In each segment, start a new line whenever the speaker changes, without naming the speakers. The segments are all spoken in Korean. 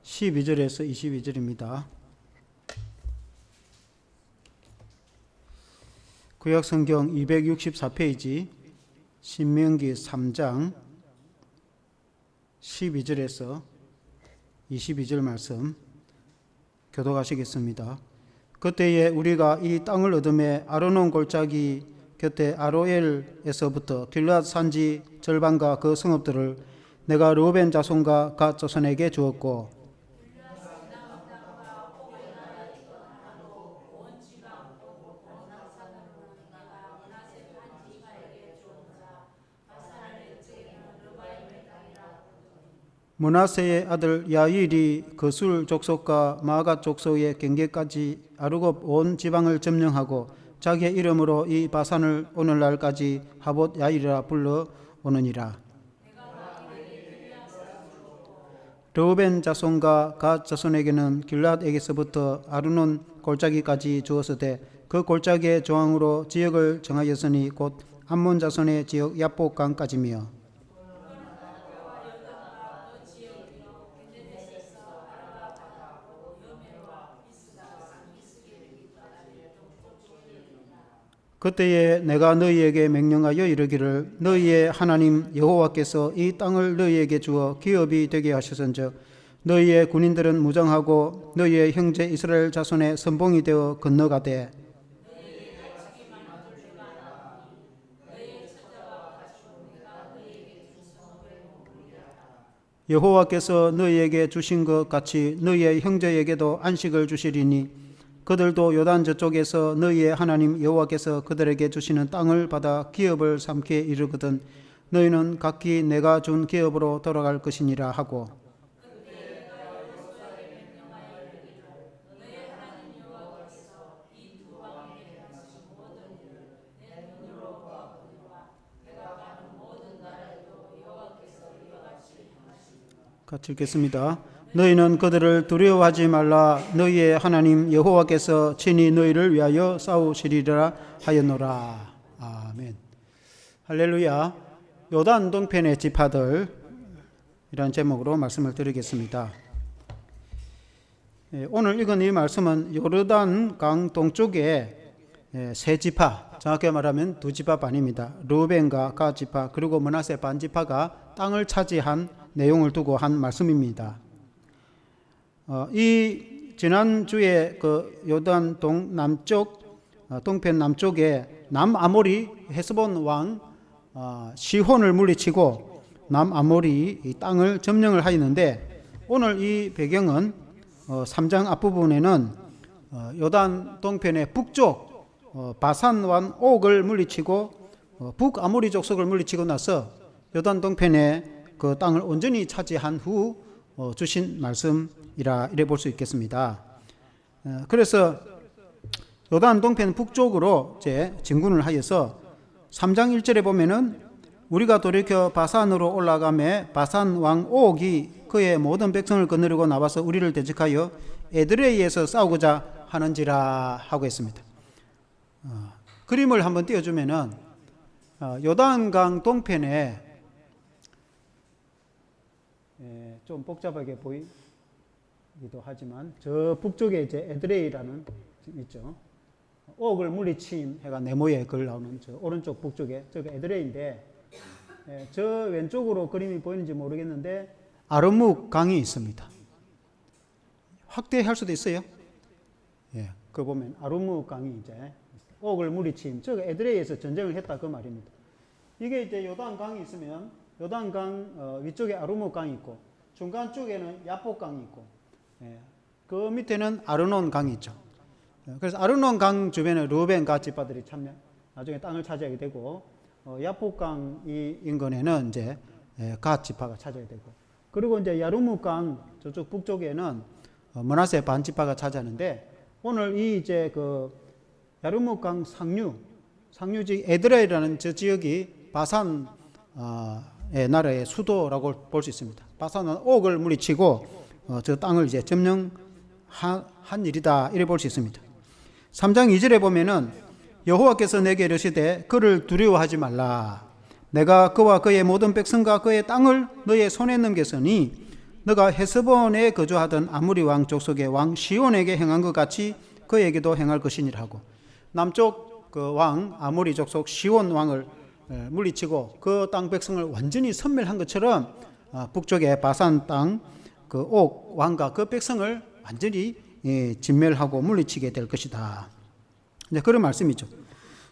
12절에서 22절입니다. 구약성경 264페이지 신명기 3장 12절에서 22절 말씀 교독하시겠습니다. 그때에 우리가 이 땅을 얻음에 아르논 골짜기 곁에 아로엘에서부터 길앗 산지 절반과 그 성읍들을 내가 르우벤 자손과 갓 자손에게 주었고, 므낫세의 아들 야일이 그술 족속과 마갓 족속의 경계까지 아르곱 온 지방을 점령하고 자기의 이름으로 이 바산을 오늘날까지 하봇 야일이라 불러 오느니라. 르우벤 자손과 갓 자손에게는 길앗에게서부터 아르논 골짜기까지 주었으되 그 골짜기의 조항으로 지역을 정하였으니 곧 암몬 자손의 지역 야복강까지며, 그때에 내가 너희에게 명령하여 이르기를 너희의 하나님 여호와께서 이 땅을 너희에게 주어 기업이 되게 하셨은즉 너희의 군인들은 무장하고 너희의 형제 이스라엘 자손의 선봉이 되어 건너가되 여호와께서 너희에게 주신 것 같이 너희의 형제에게도 안식을 주시리니 그들도 요단 저쪽에서 너희의 하나님 여호와께서 그들에게 주시는 땅을 받아 기업을 삼게 이르거든 너희는 각기 내가 준 기업으로 돌아갈 것이니라 하고, 같이 읽겠습니다. 너희는 그들을 두려워하지 말라. 너희의 하나님 여호와께서 친히 너희를 위하여 싸우시리라 하였노라. 아멘. 할렐루야. 요단 동편의 지파들, 이런 제목으로 말씀을 드리겠습니다. 오늘 읽은 이 말씀은 요르단 강 동쪽에 세 지파, 정확히 말하면 두 지파 반입니다. 르우벤과 갓 지파 그리고 므낫세 반 지파가 땅을 차지한 내용을 두고 한 말씀입니다. 이 지난주에 그 요단 동남쪽 동편 남쪽에 남아모리 헤스본 왕 시혼을 물리치고 남아모리 이 땅을 점령을 하였는데, 오늘 이 배경은 3장 앞부분에는 요단 동편의 북쪽 바산 왕 옥을 물리치고 북아모리 족속을 물리치고 나서 요단 동편의 그 땅을 온전히 차지한 후 주신 말씀이라 이래 볼 수 있겠습니다. 그래서 요단 동편 북쪽으로 이제 진군을 하여서 3장 1절에 보면은 우리가 돌이켜 바산으로 올라가매 바산 왕 옥이 그의 모든 백성을 거느리고 나와서 우리를 대적하여 에드레이에서 싸우고자 하는지라 하고 있습니다. 그림을 한번 띄워주면은 요단강 동편에 좀 복잡하게 보이기도 하지만 저 북쪽에 이제 에드레이라는 있죠. 옥을 물리친 해가 네모에 글 나오는 저 오른쪽 북쪽에 저가 에드레이인데, 저 왼쪽으로 그림이 보이는지 모르겠는데 아르묵 강이 있습니다. 확대할 수도 있어요. 예, 그 보면 아르묵 강이 이제 옥을 물리친 저가 에드레이에서 전쟁을 했다 그 말입니다. 이게 이제 요단 강이 있으면 요단 강 위쪽에 아르묵 강이 있고 중간 쪽에는 야복 강이 있고, 그 밑에는 아르논 강이 있죠. 그래서 아르논 강 주변에 르우벤 갓 지파들이 참여 나중에 땅을 차지하게 되고, 야복 강 이 인근에는 이제 갓 지파가 차지하게 되고, 그리고 이제 야르묵 강 저쪽 북쪽에는 므낫세 반 지파가 차지하는데, 오늘 이 이제 그 야르묵 강 상류지 에드레이라는 저 지역이 바산 나라의 수도라고 볼 수 있습니다. 바산은 옥을 물리치고 저 땅을 이제 점령한 일이다 이래 볼 수 있습니다. 3장 2절에 보면은 여호와께서 내게 이르시되 그를 두려워하지 말라. 내가 그와 그의 모든 백성과 그의 땅을 너의 손에 넘겼으니 너가 헤스본에 거주하던 아모리 왕 족속의 왕 시온에게 행한 것 같이 그에게도 행할 것이니라 하고, 남쪽 그 왕 아모리 족속 시온 왕을 물리치고 그 땅 백성을 완전히 섬멸한 것처럼 북쪽의 바산 땅 그 옥 왕과 그 백성을 완전히 진멸하고 물리치게 될 것이다. 이제 그런 말씀이죠.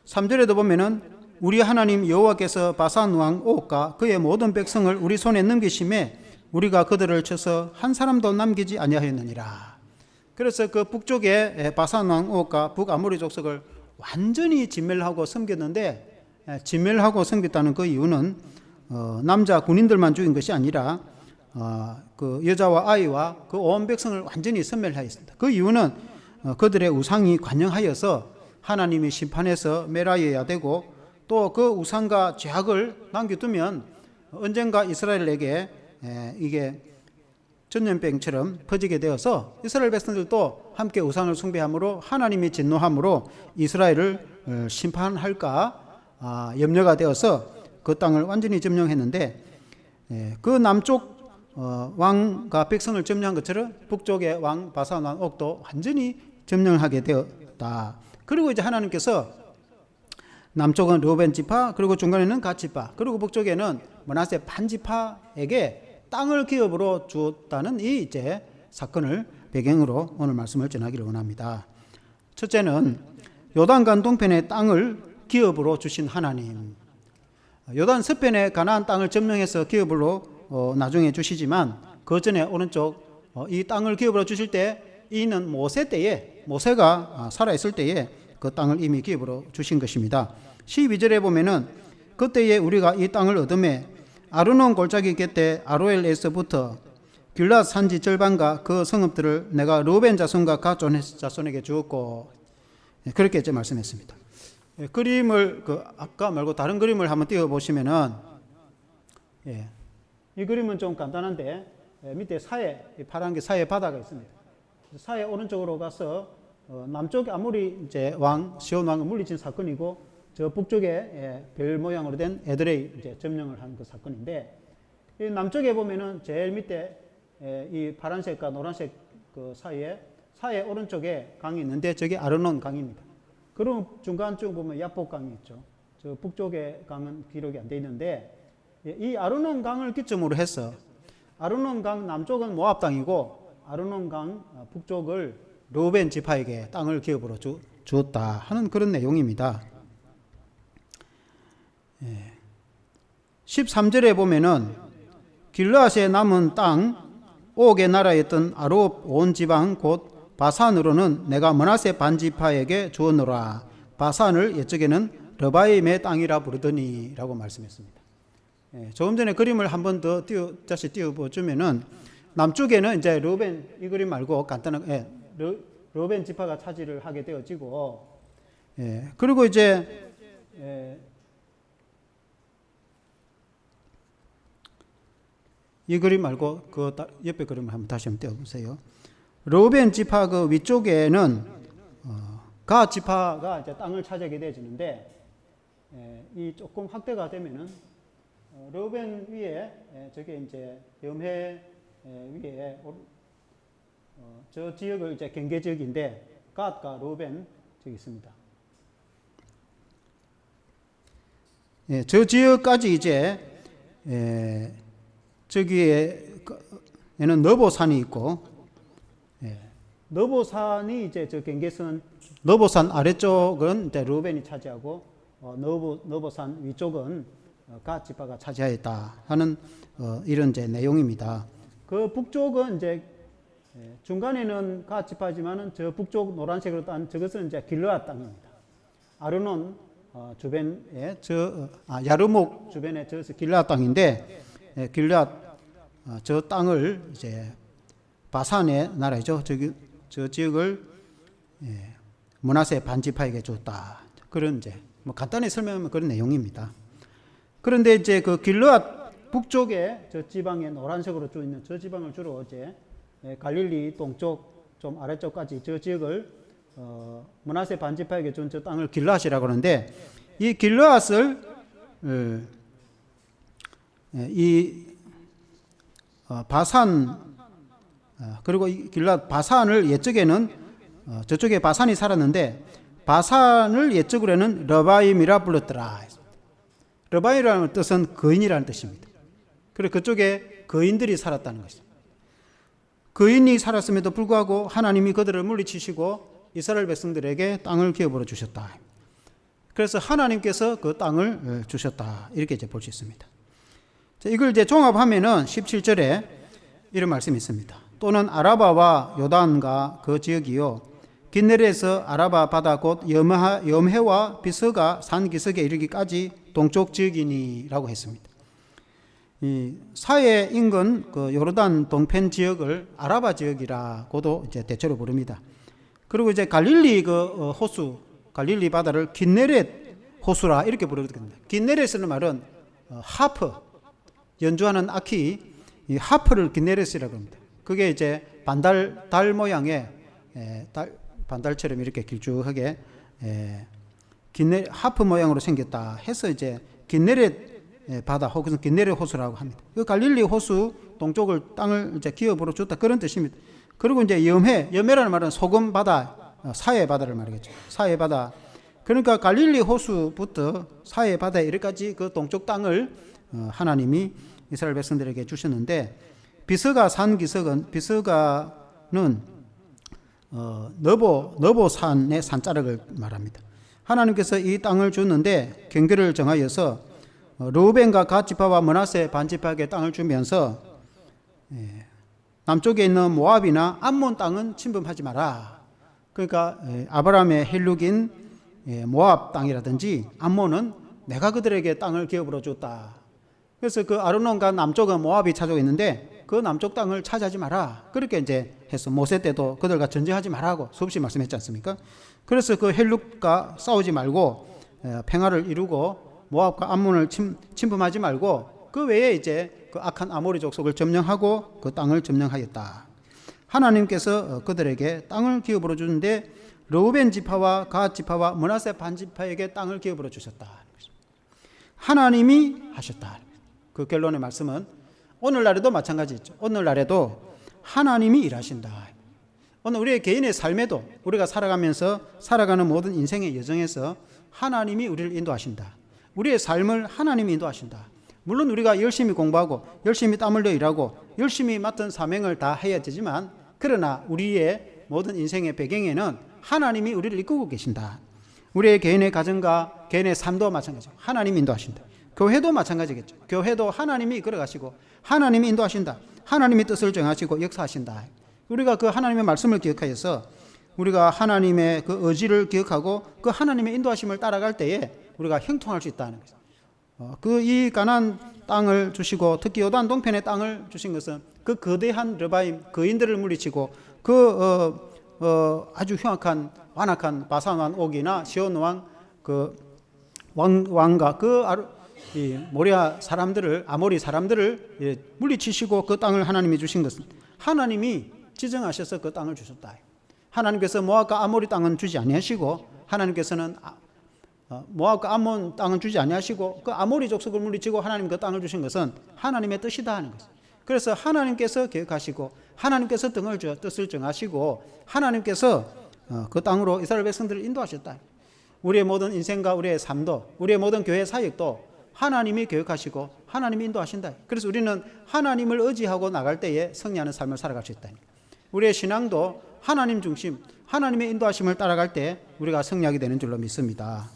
3절에도 보면은 우리 하나님 여호와께서 바산 왕 옥과 그의 모든 백성을 우리 손에 넘기심에 우리가 그들을 쳐서 한 사람도 남기지 아니하였느니라. 그래서 그 북쪽의 바산 왕 옥과 북아모리 족속을 완전히 진멸하고 섬겼는데, 진멸하고 섬겼다는 그 이유는 남자 군인들만 죽인 것이 아니라 그 여자와 아이와 그 온 백성을 완전히 섬멸하였습니다. 그 이유는 그들의 우상이 관영하여서 하나님이 심판해서 멸하여야 되고, 또 그 우상과 죄악을 남겨두면 언젠가 이스라엘에게 이게 전염병처럼 퍼지게 되어서 이스라엘 백성들도 함께 우상을 숭배함으로 하나님이 진노함으로 이스라엘을 심판할까 염려가 되어서 그 땅을 완전히 점령했는데, 그 남쪽 왕과 백성을 점령한 것처럼 북쪽의 왕 바산 왕 옥도 완전히 점령하게 되었다. 그리고 이제 하나님께서 남쪽은 르우벤 지파, 그리고 중간에는 갓 지파, 그리고 북쪽에는 므낫세 반 지파에게 땅을 기업으로 주었다는 이 이제 사건을 배경으로 오늘 말씀을 전하기를 원합니다. 첫째는 요단강 동편의 땅을 기업으로 주신 하나님. 요단 서편의 가나안 땅을 점령해서 기업으로 나중에 주시지만, 그 전에 오른쪽 이 땅을 기업으로 주실 때 이는 모세 때에, 모세가 살아있을 때에 그 땅을 이미 기업으로 주신 것입니다. 12절에 보면은 그때에 우리가 이 땅을 얻음에 아르논 골짜기 곁에 아로엘에서부터 길랏 산지 절반과 그 성읍들을 내가 르우벤 자손과 갓 자손에게 주었고, 그렇게 이제 말씀했습니다. 그림을 아까 말고 다른 그림을 한번 띄워 보시면은, 이 그림은 좀 간단한데 밑에 사해, 파란 게 사해 바다가 있습니다. 사해 오른쪽으로 가서 남쪽 아모리 이제 왕 시온 왕을 물리친 사건이고, 저 북쪽에 별 모양으로 된 에드레이 이제 점령을 한 그 사건인데, 이 남쪽에 보면은 제일 밑에 이 파란색과 노란색 그 사이에 사해 오른쪽에 강이 있는데 저게 아르논 강입니다. 그럼 중간쯤 보면 야복 강이 있죠. 저 북쪽의 강은 기록이 안 돼 있는데, 이 아르논 강을 기점으로 해서 아르논 강 남쪽은 모압 땅이고 아르논 강 북쪽을 르우벤 지파에게 땅을 기업으로 주었다 하는 그런 내용입니다. 13절에 보면은 길르앗에 남은 땅 옥의 나라였던 아르옵 온 지방 곧 바산으로는 내가 므낫세 반 지파에게 주었노라. 바산을 옛적에는 르바임의 땅이라 부르더니 라고 말씀했습니다. 조금 전에 그림을 한 번 더 다시 띄워보자면은, 남쪽에는 이제 르우벤, 이 그림 말고 간단하게 르우벤 지파가 차지를 하게 되어지고, 그리고 이제 이 그림 말고 그 옆에 그림을 한번 다시 한번 띄워보세요. 르우벤 지파 그 위쪽에는 갓 지파가 이제 땅을 차지하게 되어지는데, 이 조금 확대가 되면은 르우벤 위에 저게 이제 염해 위에 저 지역을 이제 경계 지역인데 갓과 르우벤 저기 있습니다. 저 지역까지 이제 저기에는 너보산이 있고, 너보산이 이제 저 경계선, 너보산 아래쪽은 이제 르우벤이 차지하고 너보산 위쪽은 갓 지파가 차지하였다 하는 이런 이제 내용입니다. 그 북쪽은 이제 중간에는 갓 지파지만은 저 북쪽 노란색으로 딴 저것은 이제 길르앗 땅입니다. 아르논 주변에 야르목 주변에 저것이 길르앗 땅인데, 길르앗 저 땅을 이제 바산의 나라죠. 저 지역을 므낫세 반 지파에게 줬다. 그런 이제 뭐 간단히 설명하면 그런 내용입니다. 그런데 이제 그 길르앗 북쪽에 저 지방에 노란색으로 쭉 있는 저 지방을 주로 이제 갈릴리 동쪽 좀 아래쪽까지 저 지역을 므낫세 반 지파에게 준 저 땅을 길르앗이라고 하는데, 이 길르앗을 이 바산 그리고 길랏 바산을 옛적에는 저쪽에 바산이 살았는데 바산을 옛적으로는 러바임이라 불렀더라. 러바임이라는 뜻은 거인이라는 뜻입니다. 그리고 그쪽에 거인들이 살았다는 것입니다. 거인이 살았음에도 불구하고 하나님이 그들을 물리치시고 이스라엘 백성들에게 땅을 기업으로 주셨다. 그래서 하나님께서 그 땅을 주셨다. 이렇게 이제 볼 수 있습니다. 자, 이걸 이제 종합하면은 17절에 이런 말씀이 있습니다. 또는 아라바와 요단과 그 지역이요 긴네렛에서 아라바 바다 곧 염해와 비스가 산 기슭에 이르기까지 동쪽 지역이니라고 했습니다. 이 사해 인근 그 요르단 동편 지역을 아라바 지역이라고도 이제 대체로 부릅니다. 그리고 이제 갈릴리 그 호수, 갈릴리 바다를 긴네렛 호수라 이렇게 부르거든요. 긴네렛이라는 말은 하프, 연주하는 악기, 이 하프를 긴네렛이라고 합니다. 그게 이제 달 모양의 반달처럼 이렇게 길쭉하게 하프 모양으로 생겼다 해서 이제 긴네렛 바다 혹은 긴네렛 호수라고 합니다. 그 갈릴리 호수 동쪽을 땅을 이제 기업으로 줬다 그런 뜻입니다. 그리고 이제 염해라는 말은 소금 바다, 사해 바다를 말하겠죠. 사해 바다. 그러니까 갈릴리 호수부터 사해 바다에 이르까지 그 동쪽 땅을 하나님이 이스라엘 백성들에게 주셨는데 비스가 산 기슭은 비스가는 너보산의 산자락을 말합니다. 하나님께서 이 땅을 줬는데 경계를 정하여서 르우벤과 갓 지파와 므낫세 반 지파에게 땅을 주면서 남쪽에 있는 모압이나 암몬 땅은 침범하지 마라. 그러니까 아브라함의 헬룩인 모압 땅이라든지 암몬은 내가 그들에게 땅을 기업으로 줬다. 그래서 그 아르논과 남쪽은 모압이 차지하고 있는데 그 남쪽 땅을 차지하지 마라. 그렇게 이제 해서 모세 때도 그들과 전쟁하지 말라고 수없이 말씀했지 않습니까? 그래서 그 헬룩과 싸우지 말고 평화를 이루고 모압과 암몬을 침범하지 말고 그 외에 이제 그 악한 아모리 족속을 점령하고 그 땅을 점령하였다. 하나님께서 그들에게 땅을 기업으로 주는데 르우벤 지파와 갓 지파와 므낫세 반 지파에게 땅을 기업으로 주셨다. 하나님이 하셨다. 그 결론의 말씀은 오늘날에도 마찬가지죠. 오늘날에도 하나님이 일하신다. 오늘 우리의 개인의 삶에도 우리가 살아가면서 살아가는 모든 인생의 여정에서 하나님이 우리를 인도하신다. 우리의 삶을 하나님이 인도하신다. 물론 우리가 열심히 공부하고 열심히 땀 흘려 일하고 열심히 맡은 사명을 다 해야 되지만 그러나 우리의 모든 인생의 배경에는 하나님이 우리를 이끌고 계신다. 우리의 개인의 가정과 개인의 삶도 마찬가지고 하나님이 인도하신다. 교회도 마찬가지겠죠. 교회도 하나님이 이끌어 가시고 하나님이 인도하신다. 하나님이 뜻을 정하시고 역사하신다. 우리가 그 하나님의 말씀을 기억하여서 우리가 하나님의 그 의지를 기억하고 그 하나님의 인도하심을 따라갈 때에 우리가 형통할 수 있다는 거죠. 이 가나안 땅을 주시고 특히 요단 동편의 땅을 주신 것은 그 거대한 르바임 거인들을 물리치고 아주 흉악한 완악한 바산 왕 옥이나 시온 왕 그 왕과 모리아 사람들을 아모리 사람들을 물리치시고 그 땅을 하나님이 주신 것은 하나님이 지정하셔서 그 땅을 주셨다. 하나님께서 모압과 아모리 땅은 주지 아니하시고 하나님께서는 모압과 암몬 땅은 주지 아니하시고 그 아모리 족속을 물리치고 하나님 그 땅을 주신 것은 하나님의 뜻이다 하는 것입니다. 그래서 하나님께서 계획하시고 하나님께서 뜻을 정하시고 하나님께서 그 땅으로 이스라엘 백성들을 인도하셨다. 우리의 모든 인생과 우리의 삶도 우리의 모든 교회 사역도 하나님이 계획하시고 하나님이 인도하신다. 그래서 우리는 하나님을 의지하고 나갈 때에 승리하는 삶을 살아갈 수 있다. 우리의 신앙도 하나님 중심 하나님의 인도하심을 따라갈 때 우리가 승리하게 되는 줄로 믿습니다.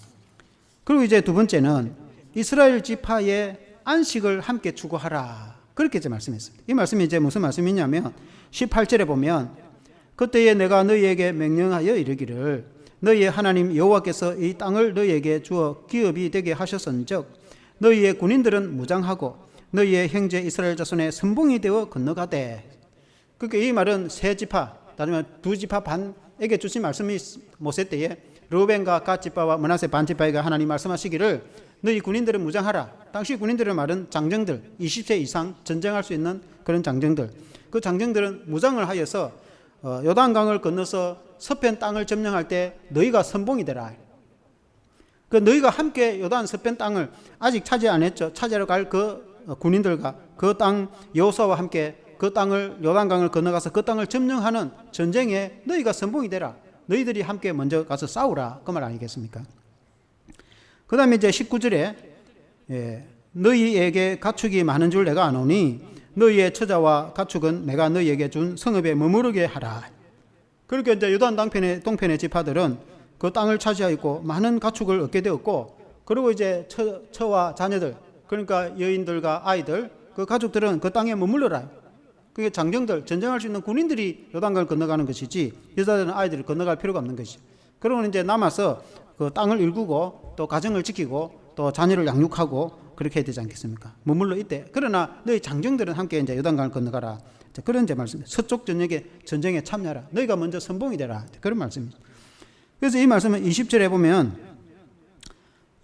그리고 이제 두 번째는 이스라엘 지파의 안식을 함께 추구하라. 그렇게 이제 말씀했습니다. 이 말씀이 이제 무슨 말씀이냐면 18절에 보면 그때에 내가 너희에게 명령하여 이르기를 너희의 하나님 여호와께서 이 땅을 너희에게 주어 기업이 되게 하셨은즉 너희의 군인들은 무장하고 너희의 형제 이스라엘 자손의 선봉이 되어 건너가되. 그러니까 이 말은 세 지파 다르면 두 지파 반에게 주신 말씀이 모세 때에 르우벤과 갓 지파와 므낫세 반 지파에게 하나님 말씀하시기를 너희 군인들은 무장하라. 당시 군인들의 말은 장정들 20세 이상 전쟁할 수 있는 그런 장정들. 그 장정들은 무장을 하여서 요단강을 건너서 서편 땅을 점령할 때 너희가 선봉이 되라. 그 너희가 함께 요단 서편 땅을 아직 차지 안 했죠. 차지하러 갈 그 군인들과 그 땅 여호수아와 함께 그 땅을 요단강을 건너가서 그 땅을 점령하는 전쟁에 너희가 선봉이 되라. 너희들이 함께 먼저 가서 싸우라. 그 말 아니겠습니까? 그 다음에 이제 19절에 너희에게 가축이 많은 줄 내가 아노니 너희의 처자와 가축은 내가 너희에게 준 성읍에 머무르게 하라. 그렇게 이제 요단 동편의 지파들은 그 땅을 차지하였고 많은 가축을 얻게 되었고, 그리고 이제 처와 자녀들, 그러니까 여인들과 아이들, 그 가족들은 그 땅에 머물러라. 그게 장정들, 전쟁할 수 있는 군인들이 요단강을 건너가는 것이지 여자들은 아이들을 건너갈 필요가 없는 것이죠. 그러면 이제 남아서 그 땅을 일구고 또 가정을 지키고 또 자녀를 양육하고 그렇게 해야 되지 않겠습니까? 머물러 있대. 그러나 너희 장정들은 함께 이제 요단강을 건너가라. 그런 이제 말씀입니다. 서쪽 전역에 전쟁에 참여하라. 너희가 먼저 선봉이 되라. 그런 말씀입니다. 그래서 이 말씀은 20절에 보면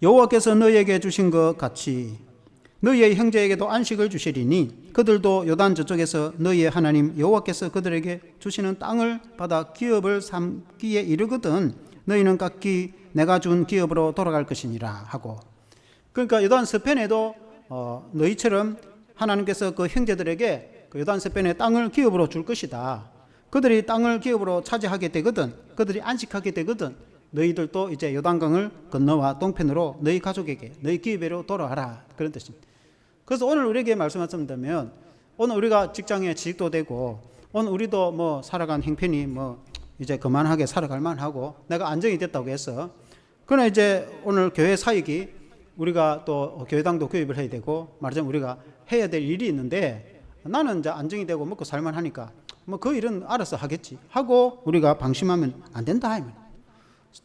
여호와께서 너희에게 주신 것 같이 너희의 형제에게도 안식을 주시리니 그들도 요단 저쪽에서 너희의 하나님 여호와께서 그들에게 주시는 땅을 받아 기업을 삼기에 이르거든 너희는 각기 내가 준 기업으로 돌아갈 것이니라 하고, 그러니까 요단 서편에도 너희처럼 하나님께서 그 형제들에게 그 요단 서편의 땅을 기업으로 줄 것이다. 그들이 땅을 기업으로 차지하게 되거든, 그들이 안식하게 되거든 너희들도 이제 요단강을 건너와 동편으로 너희 가족에게 너희 기업으로 돌아와라. 그런 뜻입니다. 그래서 오늘 우리에게 말씀하신다면 오늘 우리가 직장에 취직도 되고 오늘 우리도 뭐 살아간 형편이 뭐 이제 그만하게 살아갈 만하고 내가 안정이 됐다고 해서, 그러나 이제 오늘 교회 사역이 우리가 또 교회당도 교육을 해야 되고 말하자면 우리가 해야 될 일이 있는데 나는 이제 안정이 되고 먹고 살만하니까 뭐 그 일은 알아서 하겠지 하고 우리가 방심하면 안 된다.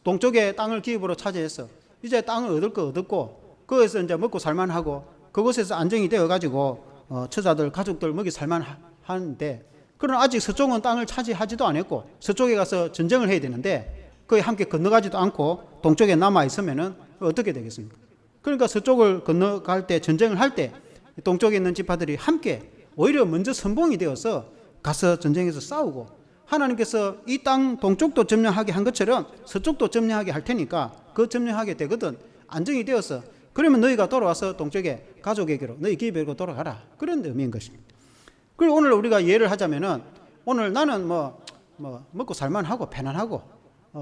동쪽에 땅을 기업으로 차지해서 이제 땅을 얻을 거 얻었고 거기서 이제 먹고 살만하고 그곳에서 안정이 되어가지고 처자들 가족들 먹이 살만하는데, 그러나 아직 서쪽은 땅을 차지하지도 않았고 서쪽에 가서 전쟁을 해야 되는데 거기 함께 건너가지도 않고 동쪽에 남아있으면 어떻게 되겠습니까? 그러니까 서쪽을 건너갈 때 전쟁을 할 때 동쪽에 있는 지파들이 함께 오히려 먼저 선봉이 되어서 가서 전쟁에서 싸우고, 하나님께서 이 땅 동쪽도 점령하게 한 것처럼 서쪽도 점령하게 할 테니까 그 점령하게 되거든 안정이 되어서 그러면 너희가 돌아와서 동쪽에 가족에게로 너희 기업에로 돌아가라. 그런 의미인 것입니다. 그리고 오늘 우리가 예를 하자면은 오늘 나는 뭐 먹고 살만하고 편안하고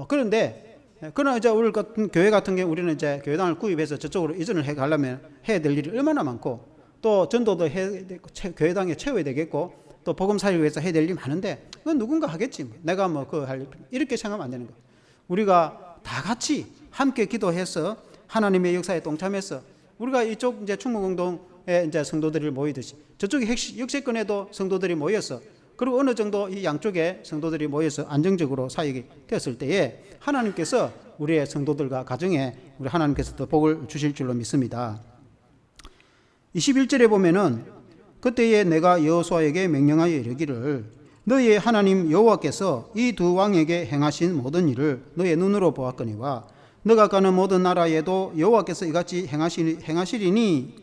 그런데 그러나 이제 우리 같은 교회 같은 경우 우리는 이제 교회당을 구입해서 저쪽으로 이전을 해 가려면 해야 될 일이 얼마나 많고 또 전도도 해야 되고 교회당에 채워야 되겠고 또 복음 사역을 위해서 해야 될 일이 많은데 그건 누군가 하겠지. 내가 뭐 그 할 이렇게 생각하면 안 되는 거예요. 우리가 다 같이 함께 기도해서 하나님의 역사에 동참해서 우리가 이쪽 이제 충무공동에 이제 성도들이 모이듯이 저쪽에 역세권에도 성도들이 모여서 그리고 어느 정도 이 양쪽에 성도들이 모여서 안정적으로 사역이 되었을 때에 하나님께서 우리의 성도들과 가정에 우리 하나님께서 더 복을 주실 줄로 믿습니다. 21절에 보면은 그때에 내가 여호수아에게 명령하여 이르기를 너희의 하나님 여호와께서 이 두 왕에게 행하신 모든 일을 너의 눈으로 보았거니와 너가 가는 모든 나라에도 여호와께서 이같이 행하시리니.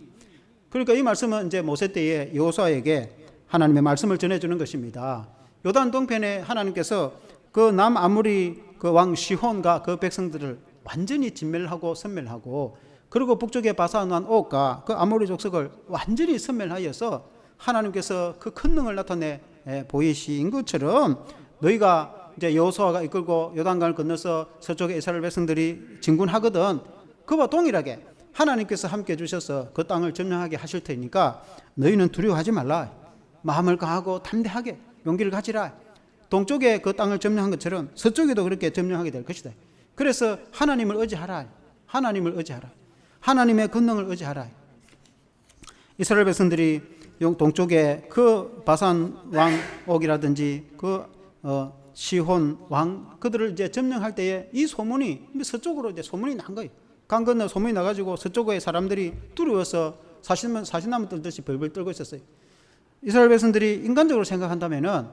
그러니까 이 말씀은 이제 모세 때에 여호수아에게 하나님의 말씀을 전해주는 것입니다. 요단 동편에 하나님께서 그 남아무리 그 왕 시혼과 그 백성들을 완전히 진멸하고 섬멸하고 그리고 북쪽의 바산 왕 옥과 그 아모리 족속을 완전히 섬멸하여서 하나님께서 그 큰 능을 나타내 보이신 것처럼 너희가 이제 여호수아가 이끌고 요단강을 건너서 서쪽의 이스라엘 백성들이 진군하거든 그와 동일하게 하나님께서 함께 해주셔서 그 땅을 점령하게 하실 테니까 너희는 두려워하지 말라. 마음을 강하고 담대하게 용기를 가지라. 동쪽에 그 땅을 점령한 것처럼 서쪽에도 그렇게 점령하게 될 것이다. 그래서 하나님을 의지하라. 하나님을 의지하라. 하나님의 권능을 의지하라. 이스라엘 백성들이 동쪽에 그 바산 왕 옥이라든지 그 시혼 왕 그들을 이제 점령할 때에 이 소문이 서쪽으로 이제 소문이 난 거예요. 강 건너 소문이 나가지고 서쪽의 사람들이 두려워서 사시나무 떨듯이 벌벌 떨고 있었어요. 이스라엘 백성들이 인간적으로 생각한다면은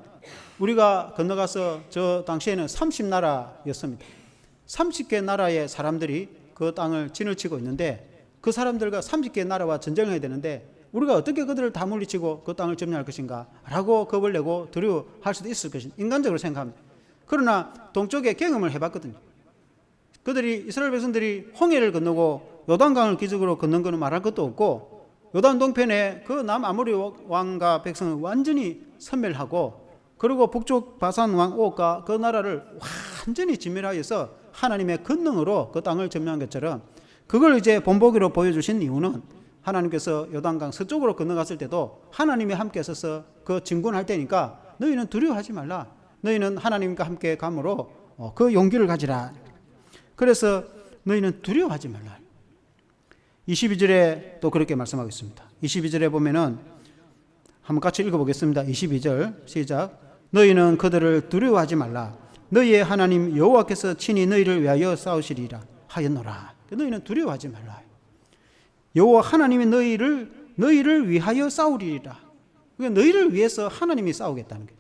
우리가 건너가서 저 당시에는 30나라였습니다. 30개 나라의 사람들이 그 땅을 진을 치고 있는데 그 사람들과 30개 나라와 전쟁을 해야 되는데 우리가 어떻게 그들을 다 물리치고 그 땅을 점령할 것인가 라고 겁을 내고 두려워할 수도 있을 것입니다. 인간적으로 생각합니다. 그러나 동쪽에 경험을 해봤거든요. 그들이 이스라엘 백성들이 홍해를 건너고 요단강을 기적으로 건넌 것은 말할 것도 없고 요단 동편에 그 남아모리 왕과 백성을 완전히 섬멸하고, 그리고 북쪽 바산 왕 옥과 그 나라를 완전히 진멸하여서 하나님의 권능으로 그 땅을 점령한 것처럼, 그걸 이제 본보기로 보여주신 이유는 하나님께서 요단강 서쪽으로 건너갔을 때도 하나님이 함께 서서 그 진군할 때니까 너희는 두려워하지 말라. 너희는 하나님과 함께 감으로 그 용기를 가지라. 그래서 너희는 두려워하지 말라. 22절에 또 그렇게 말씀하고 있습니다. 22절에 보면은 한번 같이 읽어보겠습니다. 22절 시작. 너희는 그들을 두려워하지 말라. 너희의 하나님 여호와께서 친히 너희를 위하여 싸우시리라 하였노라. 너희는 두려워하지 말라. 여호와 하나님이 너희를 위하여 싸우리라. 그러니까 너희를 위해서 하나님이 싸우겠다는 거예요.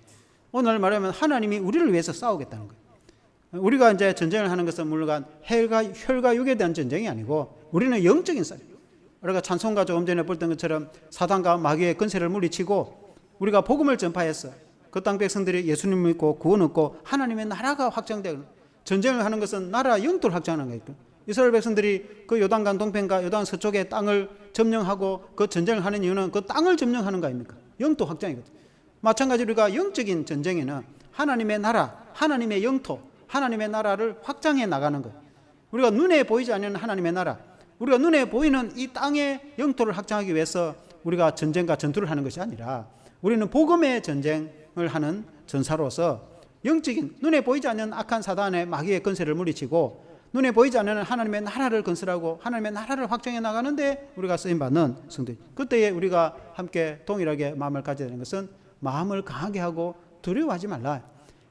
오늘 말하면 하나님이 우리를 위해서 싸우겠다는 거예요. 우리가 이제 전쟁을 하는 것은 물론 혈과 육에 대한 전쟁이 아니고 우리는 영적인 싸움. 우리가 찬송가 조금 전에 봤던 것처럼 사단과 마귀의 권세를 물리치고 우리가 복음을 전파했어. 그 땅 백성들이 예수님을 믿고 구원 얻고 하나님의 나라가 확장되고, 전쟁을 하는 것은 나라 영토를 확장하는 거예요. 이스라엘 백성들이 그 요단강 동편과 요단 서쪽의 땅을 점령하고 그 전쟁을 하는 이유는 그 땅을 점령하는 거 아닙니까? 영토 확장이거든요. 마찬가지로 우리가 영적인 전쟁에는 하나님의 나라, 하나님의 영토, 하나님의 나라를 확장해 나가는 거예요. 우리가 눈에 보이지 않는 하나님의 나라, 우리가 눈에 보이는 이 땅의 영토를 확장하기 위해서 우리가 전쟁과 전투를 하는 것이 아니라 우리는 복음의 전쟁을 하는 전사로서 영적인 눈에 보이지 않는 악한 사단의 마귀의 권세를 물리치고 눈에 보이지 않는 하나님의 나라를 건설하고 하나님의 나라를 확장해 나가는데 우리가 쓰임받는 성도들. 그때에 우리가 함께 동일하게 마음을 가져야 되는 것은 마음을 강하게 하고 두려워하지 말라.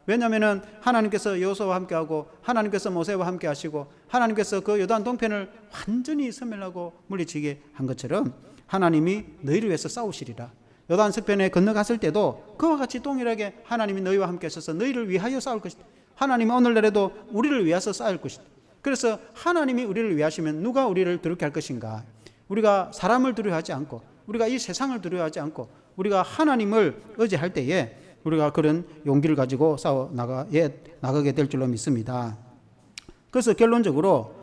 왜냐하면 하나님께서 여호수아와 함께하고 하나님께서 모세와 함께 하시고 하나님께서 그 요단 동편을 완전히 섬멸하고 물리치게 한 것처럼 하나님이 너희를 위해서 싸우시리라. 요단 서편에 건너갔을 때도 그와 같이 동일하게 하나님이 너희와 함께 하셔서 너희를 위하여 싸울 것이다. 하나님이 오늘날에도 우리를 위해서 싸울 것이다. 그래서 하나님이 우리를 위하시면 누가 우리를 두렵게 할 것인가? 우리가 사람을 두려워하지 않고 우리가 이 세상을 두려워하지 않고 우리가 하나님을 의지할 때에 우리가 그런 용기를 가지고 싸워 나가게 될 줄로 믿습니다. 그래서 결론적으로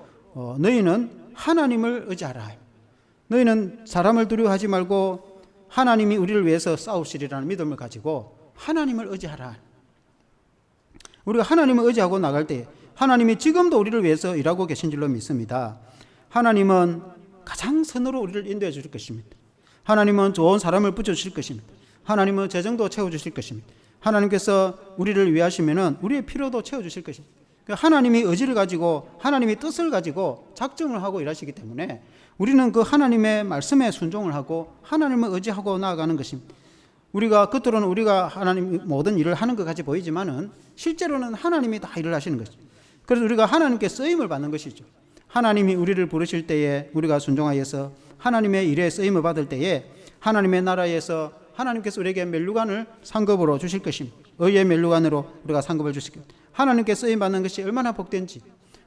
너희는 하나님을 의지하라. 너희는 사람을 두려워하지 말고 하나님이 우리를 위해서 싸우시리라는 믿음을 가지고 하나님을 의지하라. 우리가 하나님을 의지하고 나갈 때 하나님이 지금도 우리를 위해서 일하고 계신 줄로 믿습니다. 하나님은 가장 선으로 우리를 인도해 주실 것입니다. 하나님은 좋은 사람을 붙여주실 것입니다. 하나님은 재정도 채워주실 것입니다. 하나님께서 우리를 위하시면 우리의 필요도 채워주실 것입니다. 하나님이 의지를 가지고 하나님이 뜻을 가지고 작정을 하고 일하시기 때문에 우리는 그 하나님의 말씀에 순종을 하고 하나님을 의지하고 나아가는 것입니다. 우리가 겉으로는 우리가 하나님 모든 일을 하는 것 같이 보이지만은 실제로는 하나님이 다 일을 하시는 것이죠. 그래서 우리가 하나님께 쓰임을 받는 것이죠. 하나님이 우리를 부르실 때에 우리가 순종하여서 하나님의 일에 쓰임을 받을 때에 하나님의 나라에서 하나님께서 우리에게 멸류관을 상급으로 주실 것입니다. 의의 멸류관으로 우리가 상급을 주실 것입니다. 하나님께 쓰임 받는 것이 얼마나 복된지,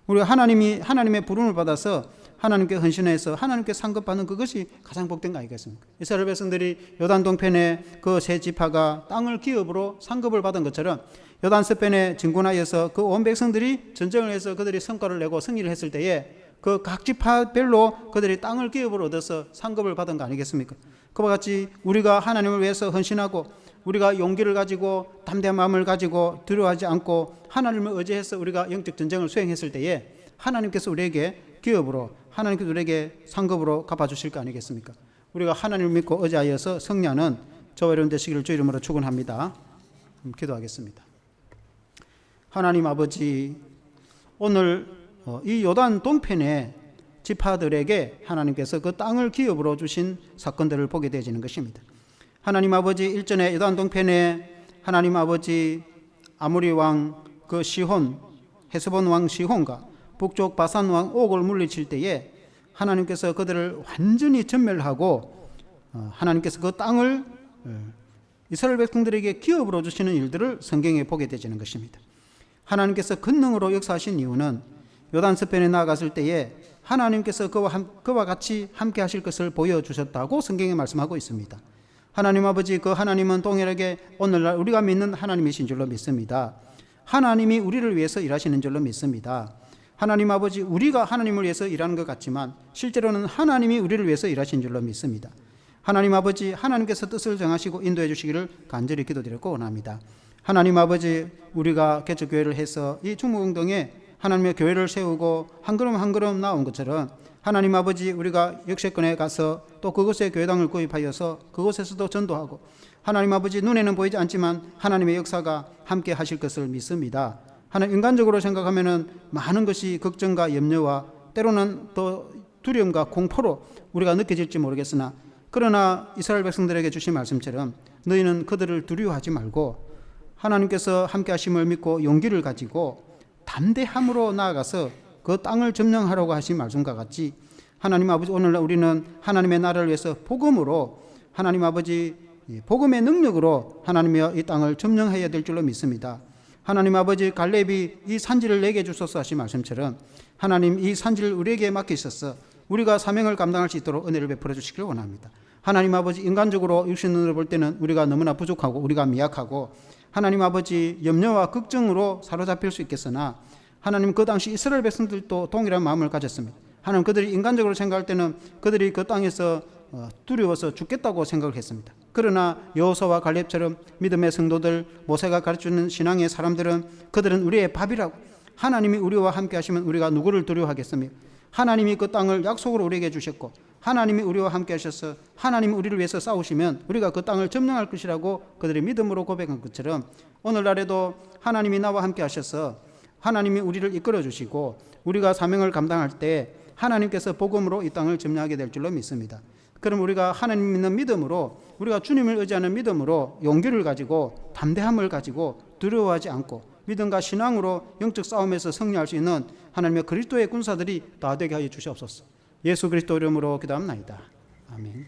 우리가 하나님의 부름을 받아서 하나님께 헌신해서 하나님께 상급받는 그것이 가장 복된 거 아니겠습니까? 이스라엘 백성들이 요단 동편에 그 세 지파가 땅을 기업으로 상급을 받은 것처럼 요단 서편에 진군하여서 그 온 백성들이 전쟁을 해서 그들이 성과를 내고 승리를 했을 때에 그 각 지파별로 그들이 땅을 기업으로 얻어서 상급을 받은 거 아니겠습니까? 그와 같이 우리가 하나님을 위해서 헌신하고 우리가 용기를 가지고 담대한 마음을 가지고 두려워하지 않고 하나님을 의지해서 우리가 영적 전쟁을 수행했을 때에 하나님께서 우리에게 기업으로 하나님께서 우리에게 상급으로 갚아주실 거 아니겠습니까? 우리가 하나님을 믿고 의지하여서 승리하는 저와 여러분 되시기를 주 이름으로 축원합니다. 기도하겠습니다. 하나님 아버지, 오늘 이 요단 동편에 지파들에게 하나님께서 그 땅을 기업으로 주신 사건들을 보게 되어지는 것입니다. 하나님 아버지, 일전에 요단 동편에 하나님 아버지 아모리 왕 그 시혼, 헤스본 왕 시혼과 북쪽 바산 왕 옥을 물리칠 때에 하나님께서 그들을 완전히 전멸하고 하나님께서 그 땅을 이스라엘 백성들에게 기업으로 주시는 일들을 성경에 보게 되어지는 것입니다. 하나님께서 권능으로 역사하신 이유는 요단 서편에 나아갔을 때에 하나님께서 그와 같이 함께 하실 것을 보여주셨다고 성경에 말씀하고 있습니다. 하나님 아버지, 그 하나님은 동일하게 오늘날 우리가 믿는 하나님이신 줄로 믿습니다. 하나님이 우리를 위해서 일하시는 줄로 믿습니다. 하나님 아버지, 우리가 하나님을 위해서 일하는 것 같지만 실제로는 하나님이 우리를 위해서 일하신 줄로 믿습니다. 하나님 아버지, 하나님께서 뜻을 정하시고 인도해 주시기를 간절히 기도드렸고 원합니다. 하나님 아버지, 우리가 개척교회를 해서 이 충무공동에 하나님의 교회를 세우고 한 걸음 한 걸음 나온 것처럼 하나님 아버지, 우리가 역세권에 가서 또 그곳에 교회당을 구입하여서 그곳에서도 전도하고 하나님 아버지, 눈에는 보이지 않지만 하나님의 역사가 함께 하실 것을 믿습니다. 하나님, 인간적으로 생각하면은 많은 것이 걱정과 염려와 때로는 또 두려움과 공포로 우리가 느껴질지 모르겠으나, 그러나 이스라엘 백성들에게 주신 말씀처럼 너희는 그들을 두려워하지 말고 하나님께서 함께 하심을 믿고 용기를 가지고 담대함으로 나아가서 그 땅을 점령하라고 하신 말씀과 같이 하나님 아버지, 오늘날 우리는 하나님의 나라를 위해서 복음으로 하나님 아버지, 복음의 능력으로 하나님의 이 땅을 점령해야 될 줄로 믿습니다. 하나님 아버지, 갈렙이 이 산지를 내게 주소서 하신 말씀처럼 하나님 이 산지를 우리에게 맡기셔서 우리가 사명을 감당할 수 있도록 은혜를 베풀어 주시길 원합니다. 하나님 아버지, 인간적으로 육신으로 볼 때는 우리가 너무나 부족하고 우리가 미약하고 하나님 아버지, 염려와 걱정으로 사로잡힐 수 있겠으나 하나님, 그 당시 이스라엘 백성들도 동일한 마음을 가졌습니다. 하나님, 그들이 인간적으로 생각할 때는 그들이 그 땅에서 두려워서 죽겠다고 생각을 했습니다. 그러나 여호수아와 갈렙처럼 믿음의 성도들, 모세가 가르치는 신앙의 사람들은 그들은 우리의 밥이라고, 하나님이 우리와 함께 하시면 우리가 누구를 두려워하겠습니까? 하나님이 그 땅을 약속으로 우리에게 주셨고 하나님이 우리와 함께 하셔서 하나님이 우리를 위해서 싸우시면 우리가 그 땅을 점령할 것이라고 그들의 믿음으로 고백한 것처럼 오늘날에도 하나님이 나와 함께 하셔서 하나님이 우리를 이끌어 주시고 우리가 사명을 감당할 때 하나님께서 복음으로 이 땅을 점령하게 될 줄로 믿습니다. 그럼 우리가 하나님 믿는 믿음으로, 우리가 주님을 의지하는 믿음으로 용기를 가지고 담대함을 가지고 두려워하지 않고 믿음과 신앙으로 영적 싸움에서 승리할 수 있는 하나님의 그리스도의 군사들이 다 되게 하여 주시옵소서. 예수 그리스도 이름으로 기도합나이다. 아멘.